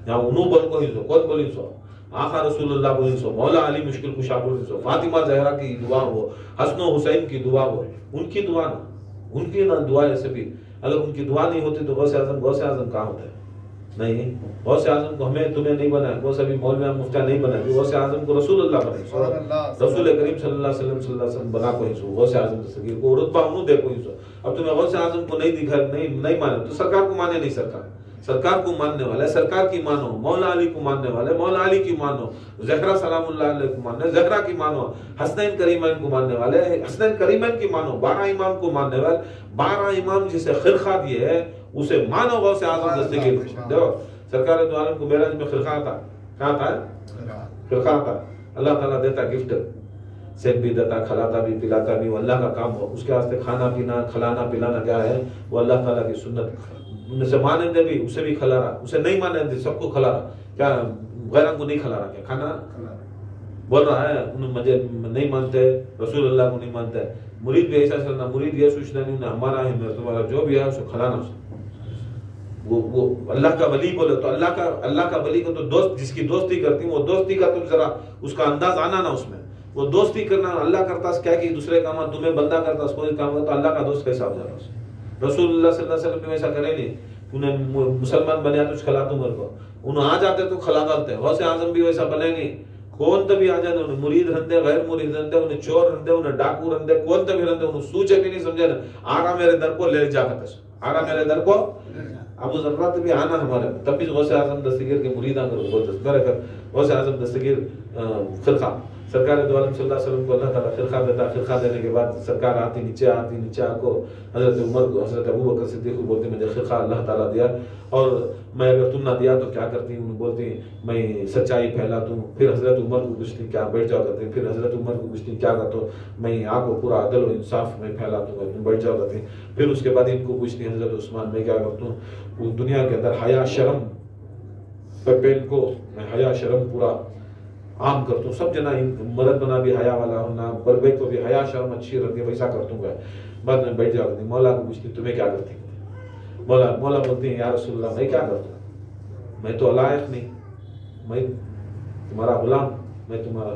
یہاں انہوں بول کو ہی سو کون بولی سو آقا رسول اللہ بولی سو مولا علی مشکل کشا بولی سو فاطمہ زہرا کی دعا ہو حسن و حسین کی دعا ہو ان کی دعا نہ ان کی نہ دعا ایسے بھی اگر ان کی دعا نہیں ہوتی تو غوث اعظم کہاں ہوتا ہے نہیں غوث اعظم کو ہمیں تمہیں نہیں بنایا غوث ابھی مولوی مفتیٰ نہیں بنایا غوث اعظم کو رسول اللہ بنائے رسول کریم صلی اللہ علیہ وسلم بنا کو ہی سو غوث اعظم دستگیر کو رتبہ انہوں دے کو ہی سو اب تمہیں غوث اعظم کو نہیں دکھا نہیں مانے تو سرکار کو مانے نہیں سرکار کو ماننے والے سرکار کی مانو مولا علی کو ماننے والے مولا علی کی مانو زہرا سلام اللہ علیہ کو ماننے زہرا کی مانو حسنین کریمین کو ماننے والے حسنین کریمین کی مانو 12 امام کو ماننے والے 12 امام جسے خرقہ دیے ہے اسے مانو غوث اعظم دستگیر دیکھو سرکار دو عالم کو معراج میں خرقہ تھا کہاں تھا خرقہ تھا اللہ تعالیٰ دیتا گفٹ سیک بھی دیتا کھلاتا بھی پلاتا بھی وہ اللہ کا کام ہو اس کے واسطے کھانا پینا کھلانا پلانا کیا ہے وہ اللہ تعالیٰ کی سنت ان سے مانیں دے بھی اسے بھی کھلا رہا اسے نہیں مانیں دے سب کو کھلا رہا کیا غیروں کو نہیں کھلا رہا کیا کھانا بول رہا ہے انہوں مجھے نہیں مانتے رسول اللہ کو نہیں مانتے مرید بھی ایسا چلنا مرید یہ سوچنا نہیں انہیں ہمارا ہے میرا تمہارا جو بھی ہے اسے کھلانا اسے وہ اللہ کا ولی بولے تو اللہ کا ولی کو تو دوست جس کی دوستی کرتی ہیں وہ دوستی کا تم ذرا اس کا انداز آنا نا اس میں وہ دوستی کرنا اللہ کرتا ہے کیا کہ دوسرے کام تمہیں بندہ کرتا ہے کوئی کام تو اللہ کا دوست کیسا ہو جاتا ہے رسول اللہ صلی اللہ علیہ وسلم نے ایسا کرے نہیں انہیں مسلمان بنیا تو کھلا دوں میرے کو انہوں آ جاتے تو کھلا ڈالتے غوث اعظم بھی ویسا بنے نہیں کون تبھی آ جاتے انہیں مرید رہندے غیر مرید رہندے انہیں چور رہندے انہیں ڈاکو رہندے کون تبھی رہندے انہیں سوچے بھی نہیں سمجھے نا آرہا میرے در کو لے جا کرتے آرہا میرے در کو ابو ذرات بھی آنا ہمارے تب بھی غوث اعظم دستگیر کے مرید آنگر بولتے میرے کر غوث اعظم دستگیر خرقہ سرکار دو عالم صلی اللہ علیہ وسلم کو اللہ تعالیٰ خرقہ دیتا خرقہ دینے کے بعد سرکار آتی نیچے آ کو حضرت عمر کو حضرت ابو بکر صدیق کو بولتے مجھے خرقہ اللہ تعالیٰ دیا اور میں اگر تم نہ دیا تو کیا کرتی ہوں بولتی میں سچائی پھیلاتا ہوں پھر حضرت عمر کو پوچھتی کیا بیٹھ جاؤ کرتے پھر حضرت عمر کو پوچھتی کیا کرتا ہوں میں آپ کو پورا عدل و انصاف میں پھیلاتا ہوں تم بیٹھ جاؤ کرتے پھر اس کے بعد ان کو پوچھتی حضرت عثمان میں کیا کرتا ہوں دنیا کے اندر حیا شرم پین کو میں حیا شرم پورا عام کرتا ہوں سب جنا مرد بنا بھی حیا والا ہونا بربے کو بھی حیا شرم اچھی رہتی ہے ویسا کرتا ہوں بعد میں بیٹھ جاؤ کرتی مولا کو پوچھتی تمہیں کیا کرتی مولا بولتی ہیں یا رسول اللہ میں کیا کرتا ہوں میں تو لائق نہیں میں تمہارا غلام میں تمہارا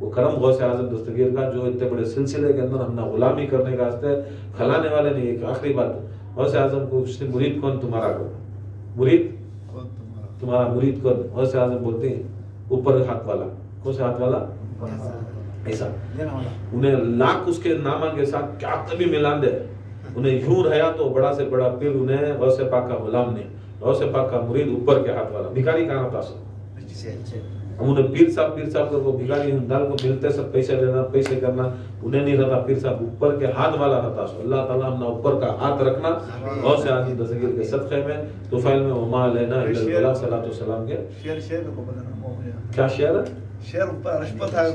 وہ کرم غوث اعظم دستگیر کا جو اتنے بڑے سلسلے کے اندر ہم نہ غلامی کرنے کا واسطے کھلانے والے نہیں. ایک آخری بات, غوث اعظم کو اس نے مرید کون تمہارا کون, مرید تمہارا مرید کون. غوث اعظم بولتے ہیں اوپر ہاتھ والا. کون سے ہاتھ والا؟ ایسا. انہیں لاکھ اس کے نامہ کے ساتھ کیا کبھی ملان دے, انہیں یوں رہا تو بڑا سے بڑا پیر انہیں غوث پاک کا غلام نے, غوث پاک کا مرید اوپر کے ہاتھ والا. بھکاری کہاں ہوتا سو, ہم انہیں پیر صاحب کر کو بھکاری ہندال کو ملتے سب پیسے دینا پیسے کرنا, انہیں نہیں رہتا. پیر صاحب اوپر کے ہاتھ والا رہتا سو. اللہ تعالیٰ ہم نے اوپر کا ہاتھ رکھنا غوث اعظم دستگیر کے صدقے میں. طفیل میں وما علینا الا البلاغ صلاۃ والسلام کے شعر کو بدلنا کیا شعر ہے؟ شعر اوپر رشپت ہے